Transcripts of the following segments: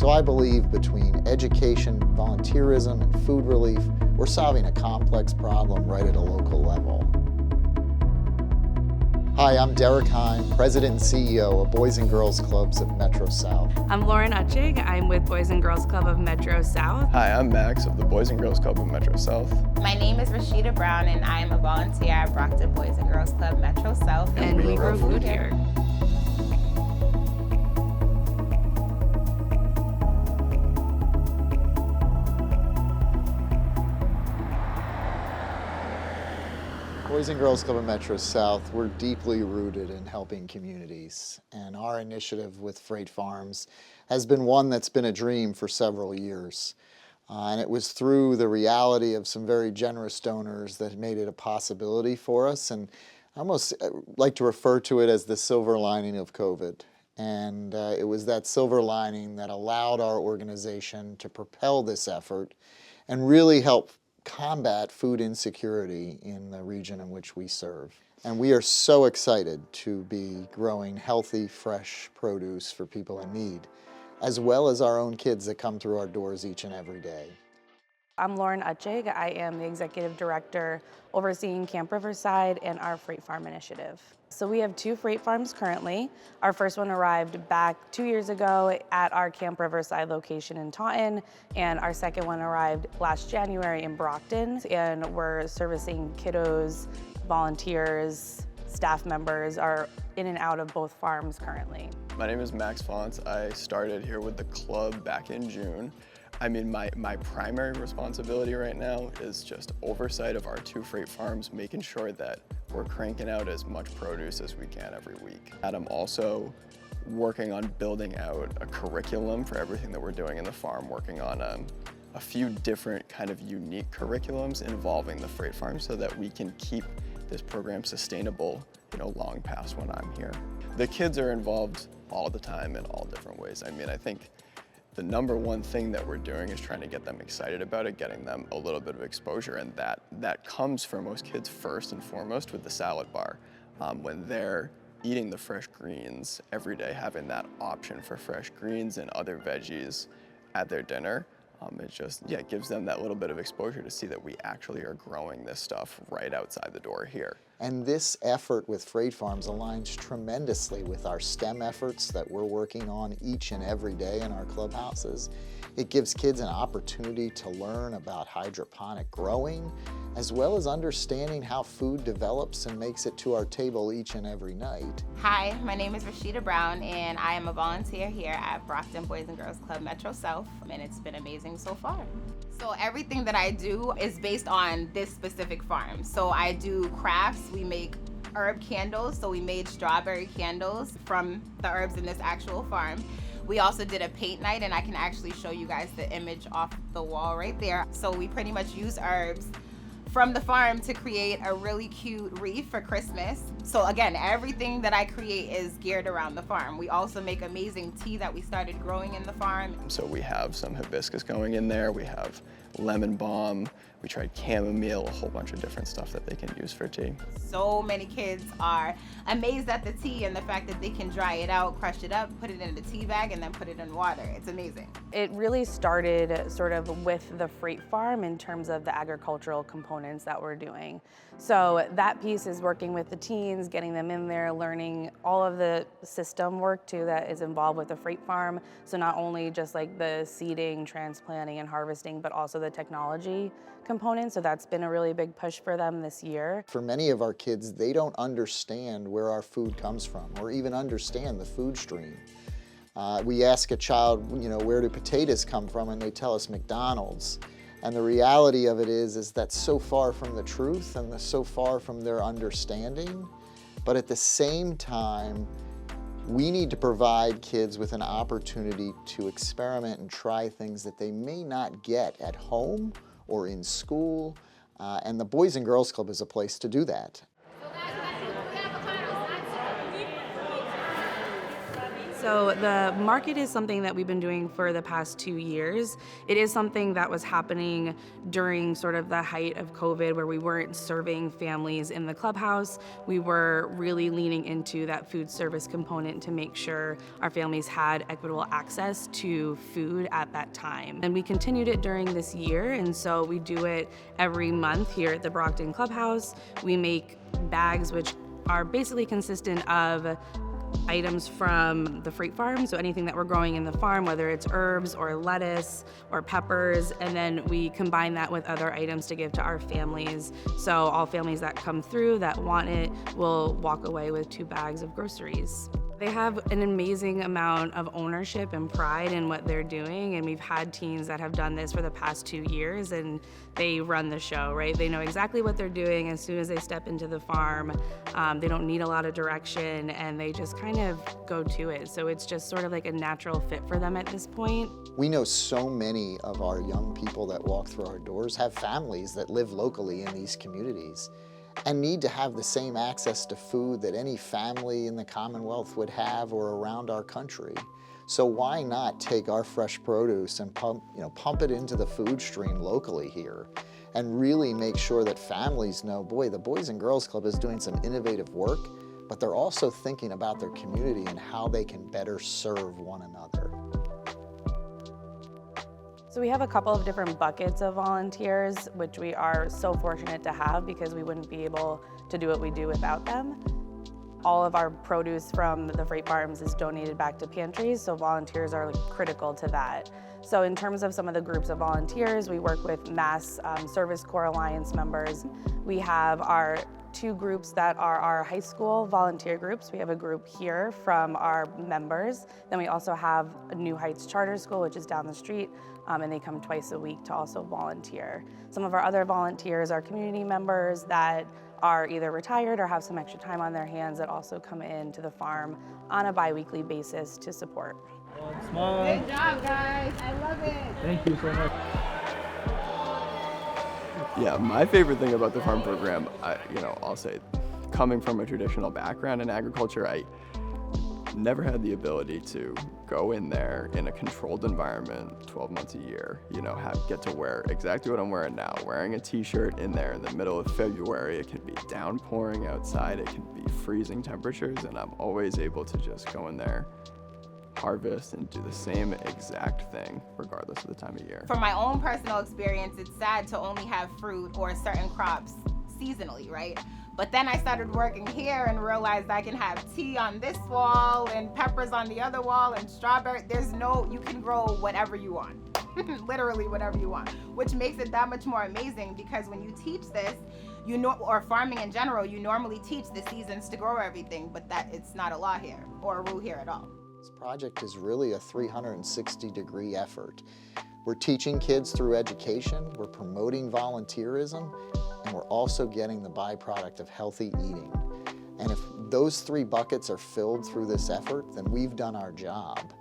So I believe between education, volunteerism, and food relief, we're solving a complex problem right at a local level. Hi, I'm Derek Heim, President and CEO of Boys and Girls Clubs of Metro South. I'm Lauren Utchig. I'm with Boys and Girls Club of Metro South. Hi, I'm Max of the Boys and Girls Club of Metro South. My name is Rashida Brown and I am a volunteer at Brockton Boys and Girls Club Metro South. And we grow food here. Boys and Girls Club of Metro South, we're deeply rooted in helping communities, and our initiative with Freight Farms has been one that's been a dream for several years. And it was through the reality of some very generous donors that made it a possibility for us, and I almost like to refer to it as the silver lining of COVID. And it was that silver lining that allowed our organization to propel this effort and really help combat food insecurity in the region in which we serve. And we are so excited to be growing healthy, fresh produce for people in need, as well as our own kids that come through our doors each and every day. I'm Lauren Utchig. I am the Executive Director overseeing Camp Riverside and our Freight Farm initiative. So we have 2 Freight Farms currently. Our first one arrived back 2 years ago at our Camp Riverside location in Taunton, and our second one arrived last January in Brockton, and we're servicing kiddos, volunteers, staff members are in and out of both farms currently. My name is Max Fonts. I started here with the club back in June. I mean, my primary responsibility right now is just oversight of our 2 Freight Farms, making sure that we're cranking out as much produce as we can every week. And I'm also working on building out a curriculum for everything that we're doing in the farm, working on a few different kind of unique curriculums involving the Freight Farm so that we can keep this program sustainable, long past when I'm here. The kids are involved all the time in all different ways. I mean, I think the number one thing that we're doing is trying to get them excited about it, getting them a little bit of exposure, and that comes for most kids first and foremost with the salad bar. When they're eating the fresh greens every day, having that option for fresh greens and other veggies at their dinner, it just gives them that little bit of exposure to see that we actually are growing this stuff right outside the door here. And this effort with Freight Farms aligns tremendously with our STEM efforts that we're working on each and every day in our clubhouses. It gives kids an opportunity to learn about hydroponic growing, as well as understanding how food develops and makes it to our table each and every night. Hi, my name is Rashida Brown and I am a volunteer here at Brockton Boys and Girls Club Metro South, and it's been amazing so far. So everything that I do is based on this specific farm. So I do crafts, we make herb candles, so we made strawberry candles from the herbs in this actual farm. We also did a paint night, and I can actually show you guys the image off the wall right there. So we pretty much use herbs from the farm to create a really cute wreath for Christmas. So again, everything that I create is geared around the farm. We also make amazing tea that we started growing in the farm. So we have some hibiscus going in there, we have lemon balm, we tried chamomile, a whole bunch of different stuff that they can use for tea. So many kids are amazed at the tea and the fact that they can dry it out, crush it up, put it in a tea bag, and then put it in water. It's amazing. It really started sort of with the Freight Farm in terms of the agricultural components that we're doing. So that piece is working with the teens, getting them in there, learning all of the system work too that is involved with the Freight Farm. So not only just like the seeding, transplanting, and harvesting, but also the technology component. So that's been a really big push for them this year. For many of our kids, they don't understand where our food comes from or even understand the food stream. We ask a child, where do potatoes come from? And they tell us McDonald's. And the reality of it is that's so far from the truth and so far from their understanding. But at the same time, we need to provide kids with an opportunity to experiment and try things that they may not get at home or in school. And the Boys and Girls Club is a place to do that. So the market is something that we've been doing for the past 2 years. It is something that was happening during sort of the height of COVID, where we weren't serving families in the clubhouse. We were really leaning into that food service component to make sure our families had equitable access to food at that time. And we continued it during this year, and so we do it every month here at the Brockton Clubhouse. We make bags which are basically consistent of items from the freight farm, so anything that we're growing in the farm, whether it's herbs or lettuce or peppers, and then we combine that with other items to give to our families. So all families that come through that want it will walk away with 2 bags of groceries. They have an amazing amount of ownership and pride in what they're doing, and we've had teens that have done this for the past 2 years, and they run the show, right? They know exactly what they're doing as soon as they step into the farm. They don't need a lot of direction, and they just kind of go to it. So it's just sort of like a natural fit for them at this point. We know so many of our young people that walk through our doors have families that live locally in these communities and need to have the same access to food that any family in the Commonwealth would have or around our country. So why not take our fresh produce and pump it into the food stream locally here and really make sure that families know, boy, the Boys and Girls Club is doing some innovative work, but they're also thinking about their community and how they can better serve one another. So we have a couple of different buckets of volunteers, which we are so fortunate to have because we wouldn't be able to do what we do without them. All of our produce from the freight farms is donated back to pantries, so volunteers are critical to that. So in terms of some of the groups of volunteers, we work with Mass Service Corps Alliance members. We have our 2 groups that are our high school volunteer groups. We have a group here from our members. Then we also have a New Heights Charter School, which is down the street, and they come twice a week to also volunteer. Some of our other volunteers are community members that are either retired or have some extra time on their hands that also come in to the farm on a bi-weekly basis to support. Smile. Good job, guys. I love it. Thank you so much. Yeah, my favorite thing about the farm program, I'll say, coming from a traditional background in agriculture, I never had the ability to go in there in a controlled environment 12 months a year, get to wear exactly what I'm wearing now, wearing a t-shirt in there in the middle of February. It can be downpouring outside, it can be freezing temperatures, and I'm always able to just go in there, harvest, and do the same exact thing regardless of the time of year. From my own personal experience, it's sad to only have fruit or certain crops seasonally, right? But then I started working here and realized I can have tea on this wall and peppers on the other wall and strawberry. You can grow whatever you want, literally whatever you want, which makes it that much more amazing because when you teach this, or farming in general, you normally teach the seasons to grow everything, but that it's not a law here or a rule here at all. This project is really a 360-degree effort. We're teaching kids through education, we're promoting volunteerism, and we're also getting the byproduct of healthy eating. And if those 3 buckets are filled through this effort, then we've done our job.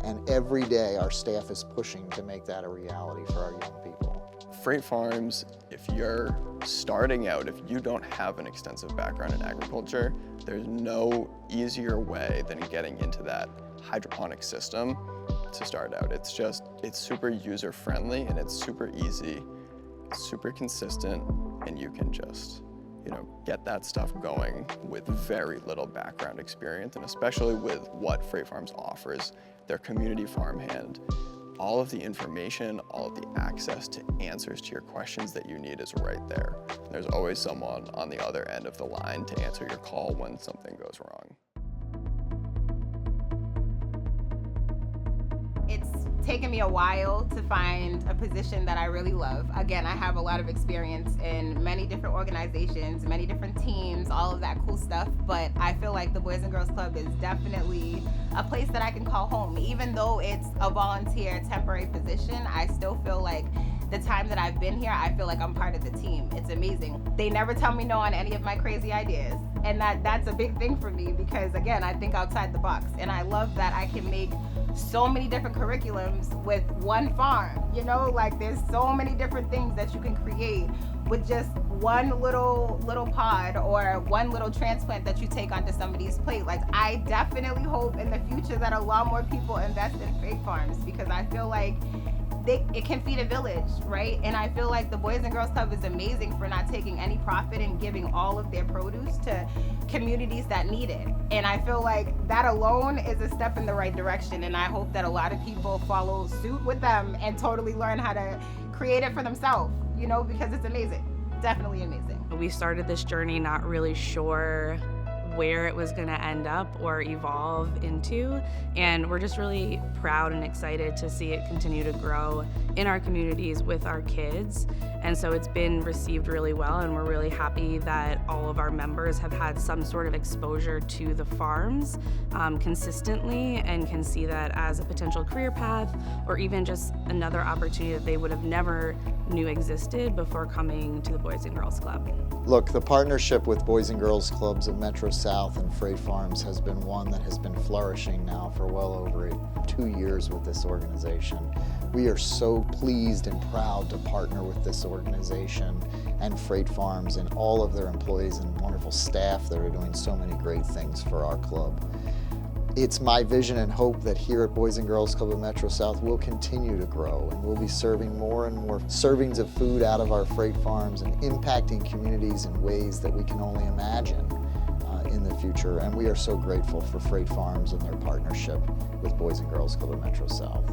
And every day our staff is pushing to make that a reality for our young people. Freight farms, if you're starting out, if you don't have an extensive background in agriculture, there's no easier way than getting into that hydroponic system to start out. It's super user-friendly and it's super easy, super consistent, and you can just, get that stuff going with very little background experience, and especially with what Freight Farms offers, their community farmhand. All of the information, all of the access to answers to your questions that you need is right there. There's always someone on the other end of the line to answer your call when something goes wrong. It's taken me a while to find a position that I really love. Again, I have a lot of experience in many different organizations, many different teams, all of that cool stuff, but I feel like the Boys and Girls Club is definitely a place that I can call home. Even though it's a volunteer temporary position, I still feel like the time that I've been here, I feel like I'm part of the team. It's amazing. They never tell me no on any of my crazy ideas. And that's a big thing for me because, again, I think outside the box. And I love that I can make so many different curriculums with one farm. Like there's so many different things that you can create with just one little pod or one little transplant that you take onto somebody's plate. Like, I definitely hope in the future that a lot more people invest in freight farms, because I feel like it can feed a village, right? And I feel like the Boys and Girls Club is amazing for not taking any profit and giving all of their produce to communities that need it. And I feel like that alone is a step in the right direction. And I hope that a lot of people follow suit with them and totally learn how to create it for themselves, you know, because it's amazing. Definitely amazing. We started this journey not really sure where it was going to end up or evolve into, and we're just really proud and excited to see it continue to grow in our communities with our kids. And so it's been received really well, and we're really happy that all of our members have had some sort of exposure to the farms consistently and can see that as a potential career path or even just another opportunity that they would have never knew existed before coming to the Boys and Girls Club. Look, the partnership with Boys and Girls Clubs of Metro South and Freight Farms has been one that has been flourishing now for well over 2 years with this organization. We are so pleased and proud to partner with this organization and Freight Farms and all of their employees and wonderful staff that are doing so many great things for our club. It's my vision and hope that here at Boys and Girls Club of Metro South we'll continue to grow, and we'll be serving more and more servings of food out of our freight farms and impacting communities in ways that we can only imagine in the future. And we are so grateful for Freight Farms and their partnership with Boys and Girls Club of Metro South.